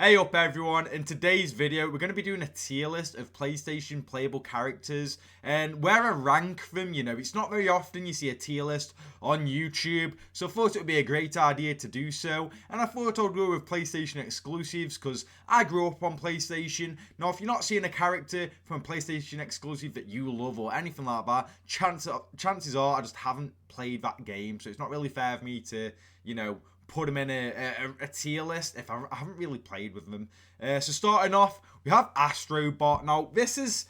Hey up everyone, in today's video we're going to be doing a tier list of PlayStation playable characters and where I rank them. It's not very often you see a tier list on YouTube, so I thought it would be a great idea to do so, and I thought I'd go with PlayStation exclusives because I grew up on PlayStation. Now if you're not seeing a character from a PlayStation exclusive that you love or anything like that, chances are I just haven't played that game, so it's not really fair for me to, put them in a tier list if I haven't really played with them. So starting off, we have Astrobot. Now this is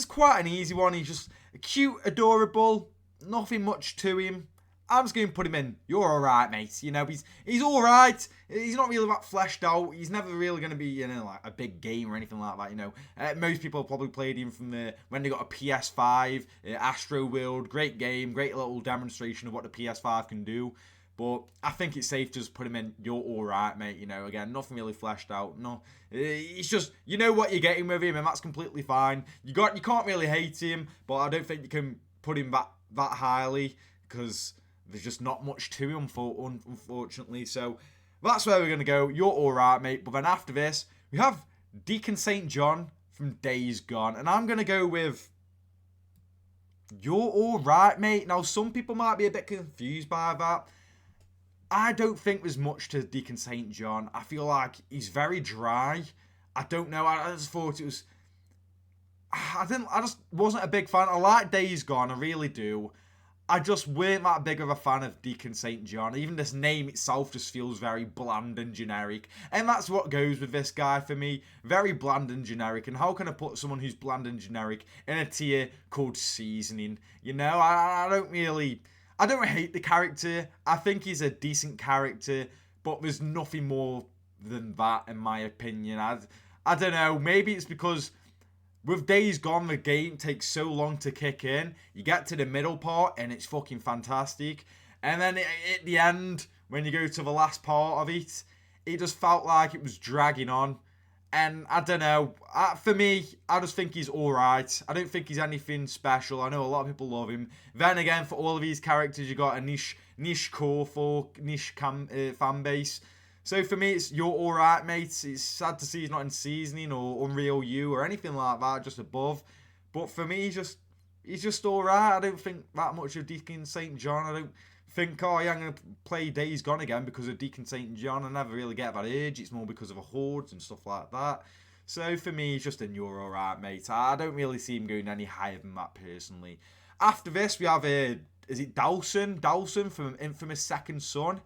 quite an easy one. He's just cute, adorable, nothing much to him. I'm just going to put him in. You're alright, mate. He's alright. He's not really that fleshed out. He's never really going to be, like a big game or anything like that, Most people have probably played him from when they got a PS5, Astro World. Great game, great little demonstration of what the PS5 can do. But I think it's safe to just put him in. You're alright, mate. Again, nothing really fleshed out. No, it's just, you know what you're getting with him, and that's completely fine. You can't really hate him, but I don't think you can put him that highly because there's just not much to him, unfortunately. So that's where we're gonna go. You're alright, mate. But then after this, we have Deacon St. John from Days Gone, and I'm gonna go with you're alright, mate. Now some people might be a bit confused by that. I don't think there's much to Deacon St. John. I feel like he's very dry. I don't know. I just thought it was... I just wasn't a big fan. I like Days Gone. I really do. I just weren't that big of a fan of Deacon St. John. Even this name itself just feels very bland and generic. And that's what goes with this guy for me. Very bland and generic. And how can I put someone who's bland and generic in a tier called Seasoning? I don't hate the character. I think he's a decent character, but there's nothing more than that in my opinion. I don't know. Maybe it's because with Days Gone, the game takes so long to kick in. You get to the middle part and it's fucking fantastic. And then at the end, when you go to the last part of it, it just felt like it was dragging on. And I don't know. For me, I just think he's alright. I don't think he's anything special. I know a lot of people love him. Then again, for all of these characters, you got a niche core for niche fan base. So for me, it's you're alright, mate. It's sad to see he's not in Seasoning or Unreal U or anything like that, just above. But for me, he's just alright. I don't think that much of Deacon St. John. I don't think, oh yeah, I'm going to play Days Gone again because of Deacon St. John. I never really get that urge. It's more because of the hordes and stuff like that. So for me, he's just a you're alright, mate. I don't really see him going any higher than that personally. After this, we have, is it Dhalsim? Dhalsim from Infamous Second Son.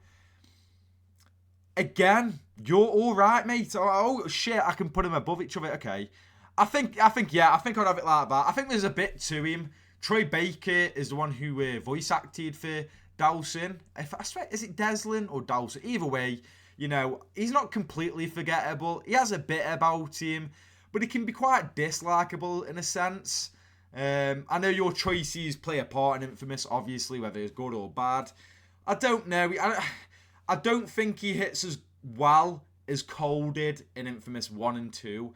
Again, you're alright, mate. Oh shit, I can put him above each other. Okay. I think I'd have it like that. I think there's a bit to him. Troy Baker is the one who voice acted for Dhalsim. I swear, is it Deslin or Dhalsim? Either way, he's not completely forgettable. He has a bit about him, but he can be quite dislikable in a sense. I know your choices play a part in Infamous, obviously, whether it's good or bad. I don't know. I don't think he hits as well as Cole did in Infamous 1 and 2.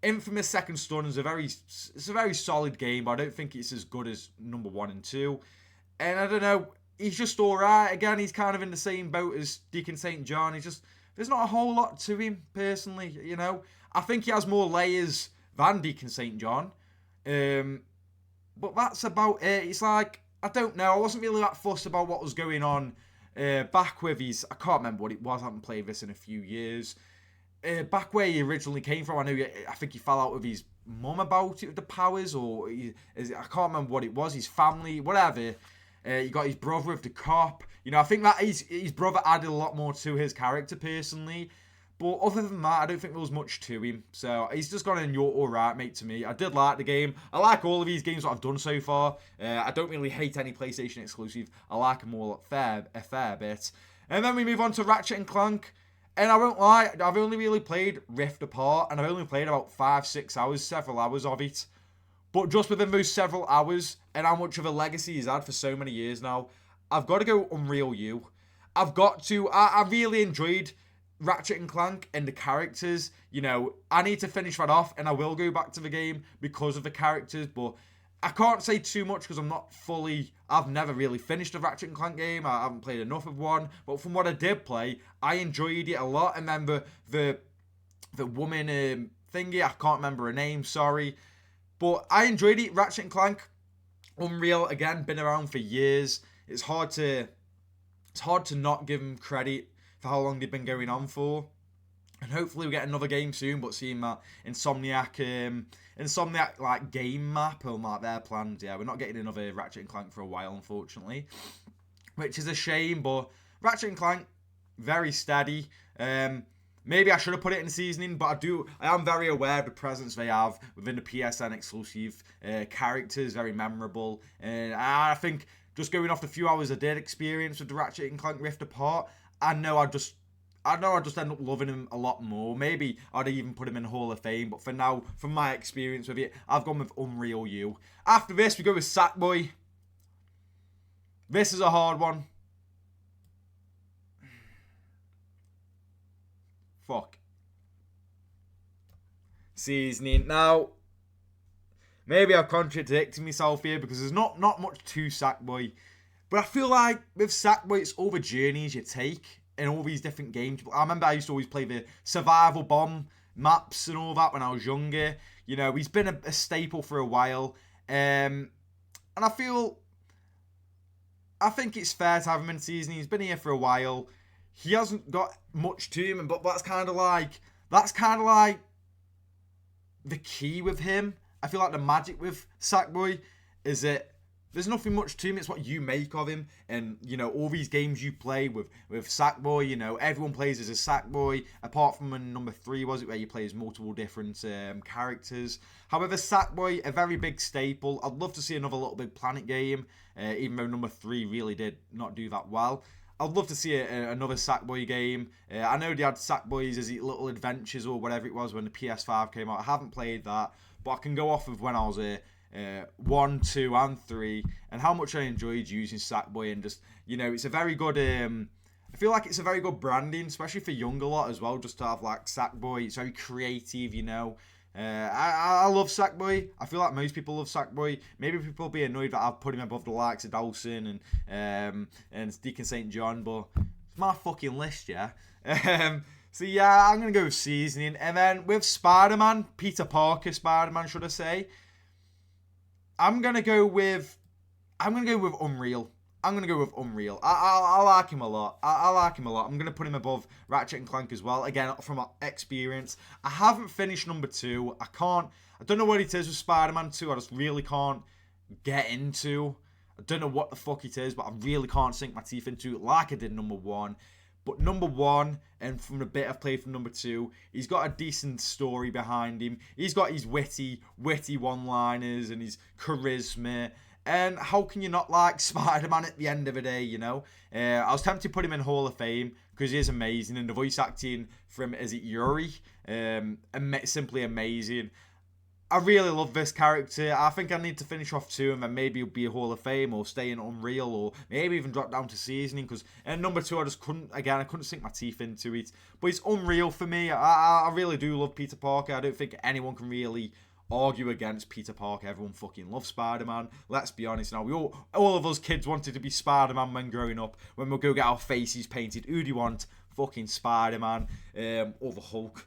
Infamous Second Son is a very solid game, but I don't think it's as good as number 1 and 2. And I don't know, he's just alright. Again, he's kind of in the same boat as Deacon St. John. There's not a whole lot to him, personally, I think he has more layers than Deacon St. John. But that's about it. It's like, I don't know, I wasn't really that fussed about what was going on back with his... I can't remember what it was, I haven't played this in a few years. Back where he originally came from, I think he fell out with his mum about it with the powers, or I can't remember what it was, his family, whatever. You got his brother with the cop. I think that his brother added a lot more to his character personally. But other than that, I don't think there was much to him. So he's just gone in you're alright, mate, to me. I did like the game. I like all of these games that I've done so far. I don't really hate any PlayStation exclusive. I like them all a fair bit. And then we move on to Ratchet and Clank. And I won't lie, I've only really played Rift Apart, and I've only played about 5-6 hours, several hours of it. But just within those several hours, and how much of a legacy he's had for so many years now, I've got to go Unreal U. I really enjoyed Ratchet and Clank and the characters. I need to finish that off, and I will go back to the game because of the characters, but I can't say too much because I've never really finished a Ratchet and Clank game. I haven't played enough of one. But from what I did play, I enjoyed it a lot. And then the the woman thingy. I can't remember her name, sorry. But I enjoyed it. Ratchet and Clank, Unreal, again, been around for years. It's hard to not give them credit for how long they've been going on for. And hopefully we get another game soon, but seeing that Insomniac like game map and like their plans, yeah, we're not getting another Ratchet and Clank for a while, unfortunately. Which is a shame, but Ratchet and Clank, very steady. Maybe I should have put it in seasoning, but I am very aware of the presence they have within the PSN exclusive characters, very memorable. And I think just going off the few hours I did experience with the Ratchet and Clank Rift Apart, I know I just end up loving him a lot more. Maybe I'd even put him in Hall of Fame, but for now, from my experience with it, I've gone with Unreal U. After this, we go with Sackboy. This is a hard one. Fuck. Seasoning. Now, maybe I'm contradicting myself here because there's not much to Sackboy. But I feel like with Sackboy, it's all the journeys you take in all these different games. I remember I used to always play the survival bomb maps and all that when I was younger. You know, he's been a staple for a while. And I think it's fair to have him in season. He's been here for a while. He hasn't got much to him, but that's kind of like the key with him. I feel like the magic with Sackboy is that there's nothing much to him. It's what you make of him. And, you know, all these games you play with Sackboy, you know, everyone plays as a Sackboy, apart from in number 3, was it, where you play as multiple different characters. However, Sackboy, a very big staple. I'd love to see another Little Big Planet game, even though number 3 really did not do that well. I'd love to see another Sackboy game. I know they had Sackboys as little adventures or whatever it was when the PS5 came out. I haven't played that, but I can go off of when I was 1, 2, and 3, and how much I enjoyed using Sackboy. And just, you know, it's a very good. I feel like it's a very good branding, especially for younger lot as well. Just to have like Sackboy, it's very creative, you know. I love Sackboy. I feel like most people love Sackboy. Maybe people will be annoyed that I've put him above the likes of Dawson and Deacon St. John, but it's my fucking list, yeah. So yeah, I'm gonna go with seasoning, and then with Spider-Man, Peter Parker Spider-Man, should I say? I'm gonna go with Unreal. I'm going to go with Unreal. I like him a lot. I like him a lot. I'm going to put him above Ratchet and Clank as well. Again, from experience. I haven't finished number 2. I don't know what it is with Spider-Man 2. I just really can't get into. I don't know what the fuck it is, but I really can't sink my teeth into it like I did number 1. But number 1, and from the bit I've played from number 2, he's got a decent story behind him. He's got his witty one-liners and his charisma. And how can you not like Spider-Man at the end of the day, you know? I was tempted to put him in Hall of Fame because he is amazing. And the voice acting from, is it Yuri? Simply amazing. I really love this character. I think I need to finish off 2 and then maybe it'll be a Hall of Fame or stay in Unreal or maybe even drop down to seasoning, because in number 2 I couldn't sink my teeth into it. But it's Unreal for me. I really do love Peter Parker. I don't think anyone can really argue against Peter Parker. Everyone fucking loves Spider-Man. Let's be honest now. We all of us kids wanted to be Spider-Man when growing up. When we'll go get our faces painted. Who do you want? Fucking Spider-Man. Or the Hulk.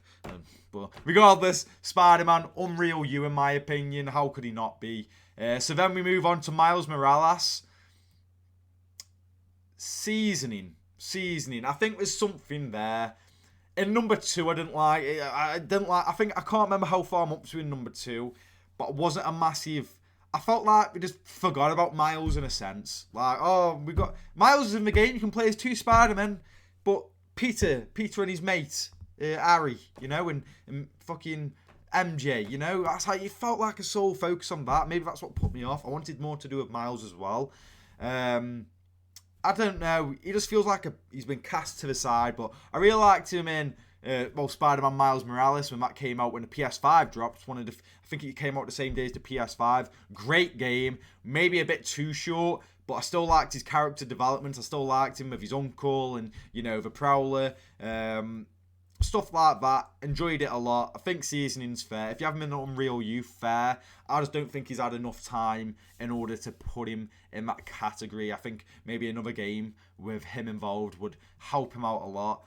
But regardless, Spider-Man, Unreal U in my opinion. How could he not be? So then we move on to Miles Morales. Seasoning. I think there's something there. In number 2, I didn't like. I think I can't remember how far I'm up to in number 2, but it wasn't a massive. I felt like we just forgot about Miles in a sense. Like, oh, we got Miles in the game. You can play as 2 Spider-Men, but Peter and his mate Harry, you know, and fucking MJ, you know, that's how you felt like a sole focus on that. Maybe that's what put me off. I wanted more to do with Miles as well. I don't know. He just feels like he's been cast to the side. But I really liked him in Spider-Man Miles Morales when that came out, when the PS5 dropped. I think it came out the same day as the PS5. Great game. Maybe a bit too short, but I still liked his character development. I still liked him with his uncle and, you know, the Prowler. Stuff like that. Enjoyed it a lot. I think seasoning's fair. If you have him in Unreal U, fair. I just don't think he's had enough time in order to put him in that category. I think maybe another game with him involved would help him out a lot.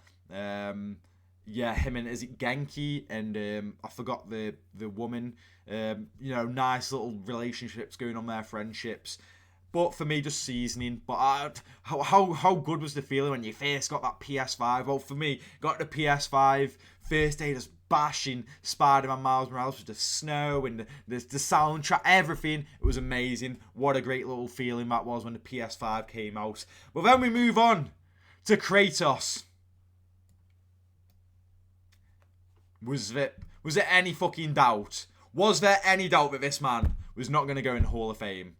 yeah, him and is it Genki and I forgot the woman. You know, nice little relationships going on there, friendships. But for me, just seasoning. But how good was the feeling when you first got that PS5? Well, for me, got the PS5 first day just bashing Spider-Man Miles Morales with the snow and the soundtrack, everything. It was amazing. What a great little feeling that was when the PS5 came out. But then we move on to Kratos. Was there any fucking doubt? Was there any doubt that this man was not going to go in the Hall of Fame?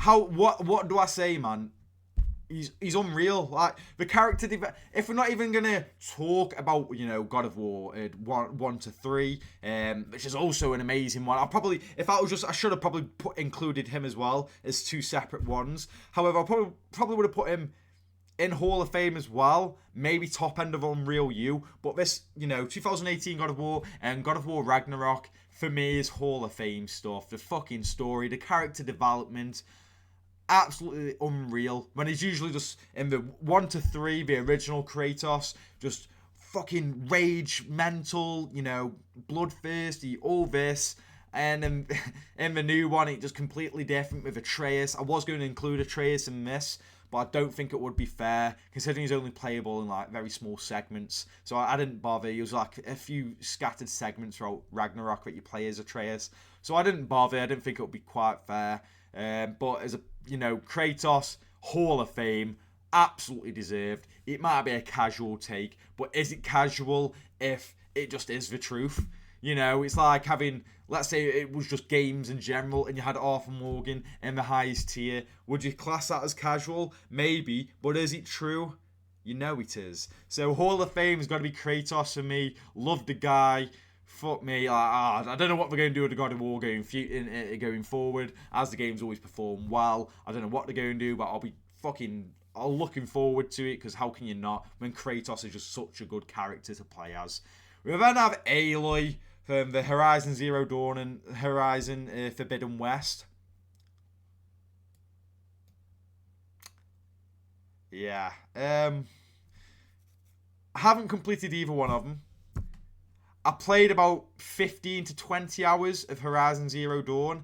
What do I say, man? He's unreal. Like the character, if we're not even gonna talk about, you know, God of War 1 to 3, which is also an amazing one. I should have probably included him as well as two separate ones. However, I probably would have put him in Hall of Fame as well, maybe top end of Unreal U, but this, you know, 2018 God of War and God of War Ragnarok, for me, is Hall of Fame stuff. The fucking story, the character development, absolutely unreal. When he's usually just in the 1 to 3, the original Kratos, just fucking rage, mental, you know, bloodthirsty, all this. And in the new one, it's just completely different with Atreus. I was going to include Atreus in this, but I don't think it would be fair, considering he's only playable in like very small segments. So I didn't bother. He was like a few scattered segments throughout Ragnarok that you play as Atreus. So I didn't bother. I didn't think it would be quite fair. But as a, you know, Kratos, Hall of Fame, absolutely deserved. It might be a casual take, but is it casual if it just is the truth? You know, it's like having, let's say it was just games in general and you had Arthur Morgan in the highest tier. Would you class that as casual? Maybe, but is it true? You know it is. So Hall of Fame has got to be Kratos for me. Love the guy. Fuck me. I don't know what they're going to do with the God of War going forward, as the game's always performed well. I don't know what they're going to do, but I'll be looking forward to it, because how can you not when Kratos is just such a good character to play as. We then have Aloy from the Horizon Zero Dawn and Horizon Forbidden West. Yeah. I haven't completed either one of them. I played about 15 to 20 hours of Horizon Zero Dawn.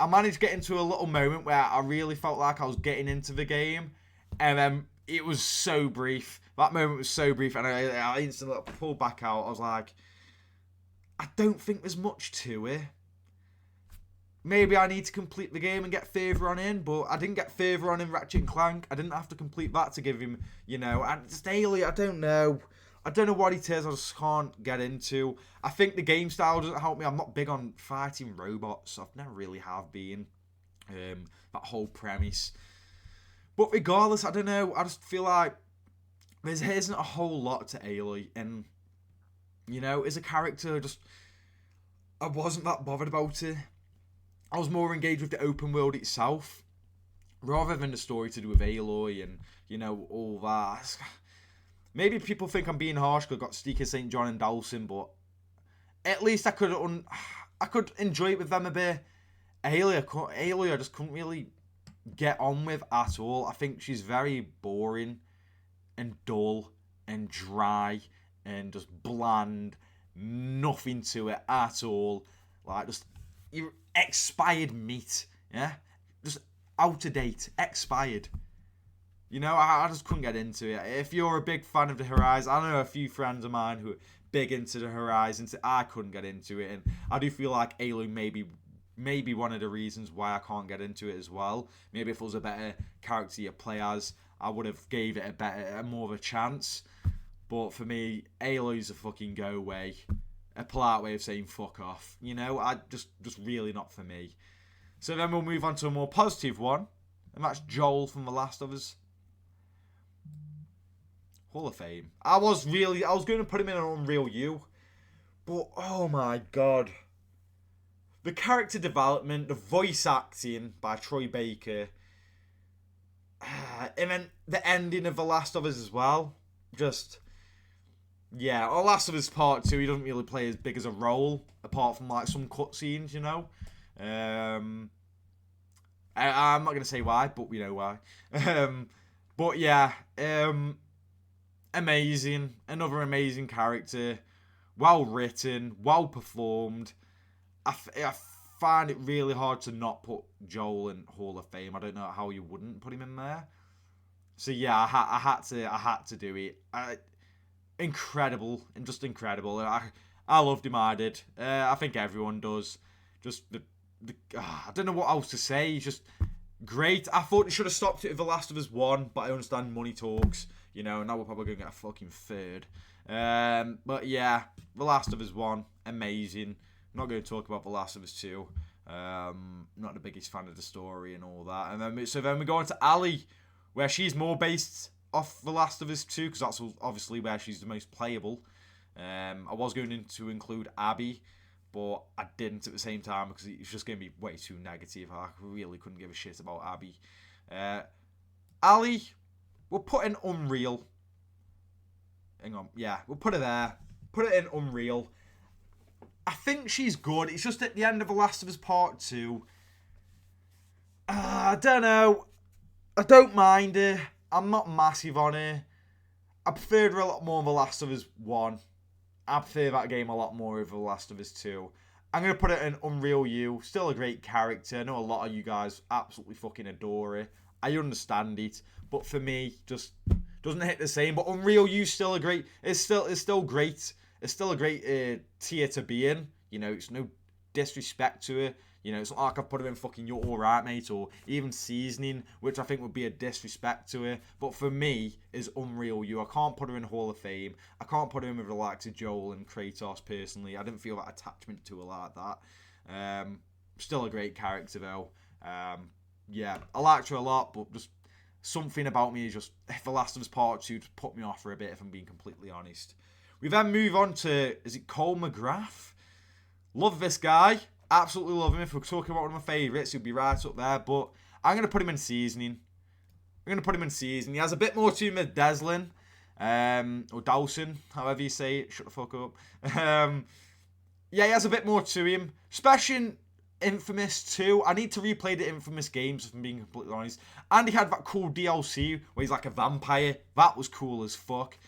I managed to get into a little moment where I really felt like I was getting into the game, and then it was so brief. That moment was so brief, and I instantly pulled back out. I was like, I don't think there's much to it. Maybe I need to complete the game and get further on in, but I didn't get further on in Ratchet and Clank. I didn't have to complete that to give him, you know, and just Aloy, I don't know. I don't know what it is, I just can't get into. I think the game style doesn't help me. I'm not big on fighting robots. I've never really have been. That whole premise. But regardless, I don't know. I just feel like there isn't a whole lot to Aloy. And, you know, as a character, I wasn't that bothered about it. I was more engaged with the open world itself, rather than the story to do with Aloy and, you know, all that. Maybe people think I'm being harsh because I've got Sticker St. John and Dawson, but at least I could enjoy it with them a bit. Aloy I just couldn't really get on with at all. I think she's very boring and dull and dry and just bland. Nothing to it at all. Like, just expired meat. Yeah? Just out of date. Expired. You know, I just couldn't get into it. If you're a big fan of the Horizon, I know a few friends of mine who are big into the Horizon. I couldn't get into it, and I do feel like Aloy maybe one of the reasons why I can't get into it as well. Maybe if it was a better character you play as, I would have gave it a more of a chance. But for me, Aloy's a fucking go away. A polite way of saying fuck off. You know, I just really not for me. So then we'll move on to a more positive one, and that's Joel from The Last of Us. Hall of Fame. I was going to put him in an Unreal U, but oh my god. The character development, the voice acting by Troy Baker, and then the ending of The Last of Us as well. Just, yeah, The Last of Us Part 2, he doesn't really play as big as a role, apart from like some cutscenes, you know. I'm not going to say why, but we know why. But yeah, amazing. Another amazing character. Well written, well performed. I find it really hard to not put Joel in Hall of Fame. I don't know how you wouldn't put him in there. So yeah, I had to do it. Incredible, and just incredible. I loved him. I did. I think everyone does. Just I don't know what else to say. He's just great. I thought it should have stopped it at The Last of Us 1, but I understand money talks. You know, now we're probably going to get a fucking third. But yeah, The Last of Us 1, amazing. I'm not going to talk about The Last of Us 2. Not the biggest fan of the story and all that. And then we go on to Ali, where she's more based off The Last of Us 2, because that's obviously where she's the most playable. I was going to include Abby, but I didn't at the same time because it's just going to be way too negative. I really couldn't give a shit about Abby. Ali, we'll put in Unreal. Hang on, yeah, we'll put her there. Put it in Unreal. I think she's good. It's just at the end of The Last of Us Part 2. I don't know. I don't mind her. I'm not massive on her. I preferred her a lot more in The Last of Us 1. I prefer that game a lot more over The Last of Us 2. I'm going to put it in Unreal U. Still a great character. I know a lot of you guys absolutely fucking adore her. I understand it. But for me, just doesn't hit the same. But Unreal U still a great... It's still great. It's still a great tier to be in. You know, it's no disrespect to her. You know, it's not like I've put her in fucking You're Alright Mate or even Seasoning, which I think would be a disrespect to her. But for me, is Unreal U. I can't put her in Hall of Fame. I can't put her in with the likes of Joel and Kratos, personally. I didn't feel that attachment to her like that. Still a great character, though. Yeah, I liked her a lot, but just something about me is just... The Last of Us Part 2 just put me off for a bit, if I'm being completely honest. We then move on to... Is it Cole McGrath? Love this guy. Absolutely love him. If we're talking about one of my favourites, he'll be right up there. But I'm going to put him in Seasoning. He has a bit more to him than Deslin. Or Dawson, however you say it. Shut the fuck up. Yeah, he has a bit more to him. Especially in Infamous 2. I need to replay the Infamous games, if I'm being completely honest. And he had that cool DLC where he's like a vampire. That was cool as fuck.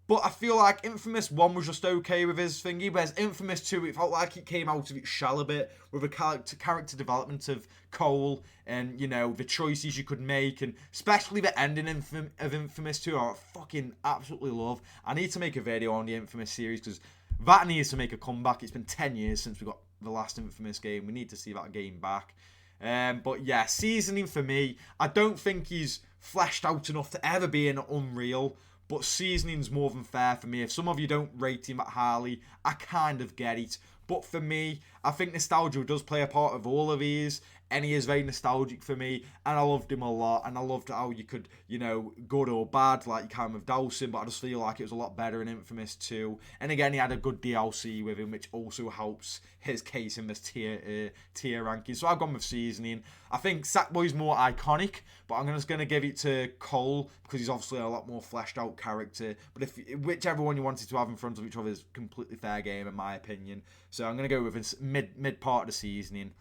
But I feel like Infamous 1 was just okay with his thingy, whereas Infamous 2, it felt like it came out of its shell a bit with the character development of Cole and, you know, the choices you could make, and especially the ending of Infamous 2, I fucking absolutely love. I need to make a video on the Infamous series because that needs to make a comeback. It's been 10 years since we got the last Infamous game. We need to see that game back. But yeah, Seasoning for me, I don't think he's fleshed out enough to ever be in Unreal. But Seasoning's more than fair for me. If some of you don't rate him at highly, I kind of get it. But for me, I think nostalgia does play a part of all of these. And he is very nostalgic for me. And I loved him a lot. And I loved how you could, you know, good or bad, like you can with Dawson. But I just feel like it was a lot better in Infamous 2. And again, he had a good DLC with him, which also helps his case in this tier ranking. So I've gone with Seasoning. I think Sackboy's more iconic. But I'm just going to give it to Cole because he's obviously a lot more fleshed out character. But whichever one you wanted to have in front of each other is a completely fair game, in my opinion. So I'm going to go with mid part of the Seasoning.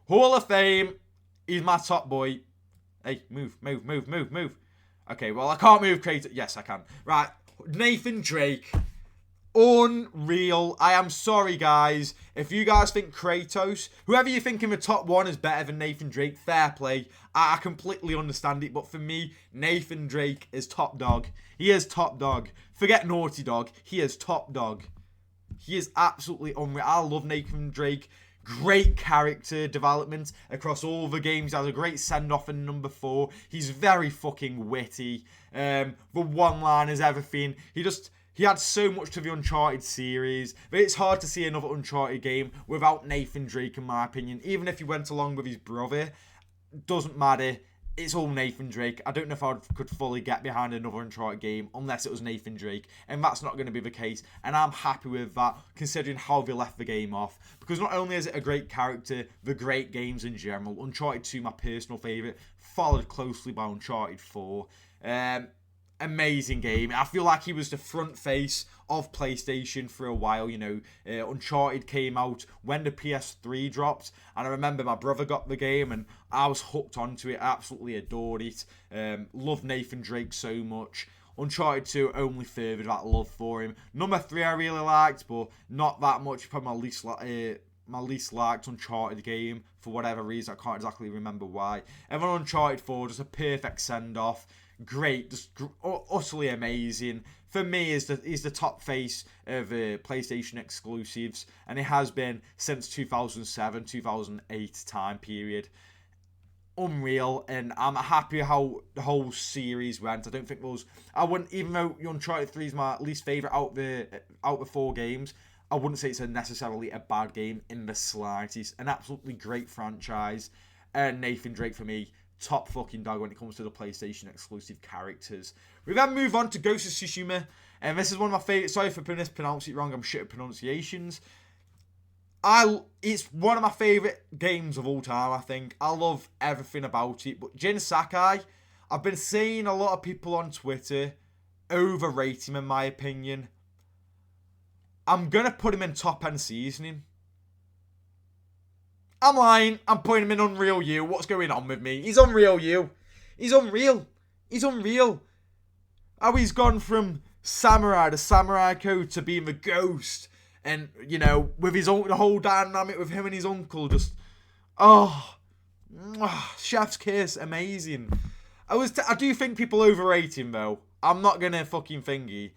Hall of Fame. He's my top boy. Hey, move. Okay, well, I can't move Kratos. Yes, I can. Right, Nathan Drake. Unreal. I am sorry, guys. If you guys think Kratos, whoever you think in the top one is better than Nathan Drake, fair play. I completely understand it. But for me, Nathan Drake is top dog. He is top dog. Forget Naughty Dog. He is top dog. He is absolutely unreal. I love Nathan Drake. Great character development across all the games. He has a great send-off in number 4. He's very fucking witty. The one-liners, everything. He had so much to the Uncharted series. But it's hard to see another Uncharted game without Nathan Drake, in my opinion. Even if he went along with his brother, doesn't matter. It's all Nathan Drake. I don't know if I could fully get behind another Uncharted game unless it was Nathan Drake. And that's not going to be the case. And I'm happy with that, considering how they left the game off. Because not only is it a great character, the great games in general. Uncharted 2, my personal favourite, followed closely by Uncharted 4. amazing game. I feel like he was the front face of PlayStation for a while. You know, Uncharted came out when the PS3 dropped, and I remember my brother got the game and I was hooked onto it. Absolutely adored it. Loved Nathan Drake so much. Uncharted 2 only furthered that love for him. Number 3 I really liked, but not that much. Probably my least liked Uncharted game for whatever reason. I can't exactly remember why. And then Uncharted 4, just a perfect send-off. Great, just utterly amazing. For me, he's the top face of PlayStation exclusives, and it has been since 2007, 2008 time period. Unreal, and I'm happy how the whole series went. I don't think I wouldn't, even though Uncharted 3 is my least favourite out the 4 games, I wouldn't say it's necessarily a bad game in the slightest. An absolutely great franchise. And Nathan Drake, for me, top fucking dog when it comes to the PlayStation exclusive characters. We then move on to Ghost of Tsushima, and this is one of my favourite. Sorry for pronouncing it wrong, I'm shit at pronunciations. It's one of my favourite games of all time, I think. I love everything about it. But Jin Sakai, I've been seeing a lot of people on Twitter overrate him, in my opinion. I'm going to put him in top-end seasoning. I'm lying. I'm putting him in Unreal U. What's going on with me? He's Unreal U. He's unreal. He's unreal. How he's gone from Samurai, the Samurai Code, to being the Ghost. And, you know, with the whole dynamic with him and his uncle, just, chef's kiss, amazing. I do think people overrate him, though. I'm not going to fucking thingy.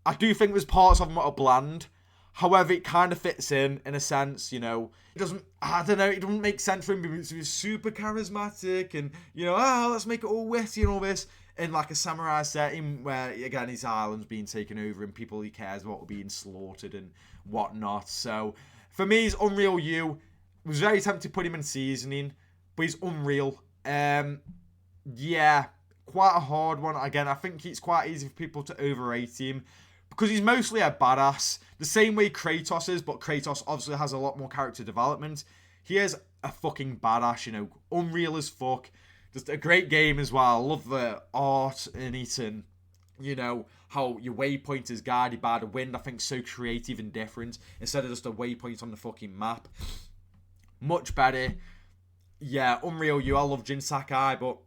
I do think there's parts of him that are bland. However, it kind of fits in a sense, you know. It doesn't make sense for him because he's super charismatic and, you know, let's make it all witty and all this. In like a samurai setting where, again, his island's being taken over and people he cares about are being slaughtered and whatnot. So, for me, he's Unreal U. Was very tempted to put him in seasoning, but he's unreal. Yeah, quite a hard one. Again, I think it's quite easy for people to overrate him because he's mostly a badass. The same way Kratos is, but Kratos obviously has a lot more character development. He is a fucking badass, you know, unreal as fuck. Just a great game as well. I love the art in it and, you know, how your waypoint is guided by the wind. I think so creative and different instead of just a waypoint on the fucking map. Much better. Yeah, Unreal U. I love Jin Sakai, but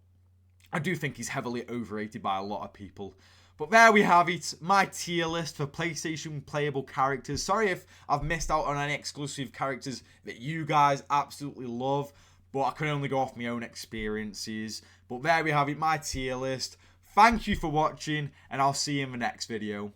I do think he's heavily overrated by a lot of people. But there we have it, my tier list for PlayStation playable characters. Sorry if I've missed out on any exclusive characters that you guys absolutely love, but I can only go off my own experiences. But there we have it, my tier list. Thank you for watching, and I'll see you in the next video.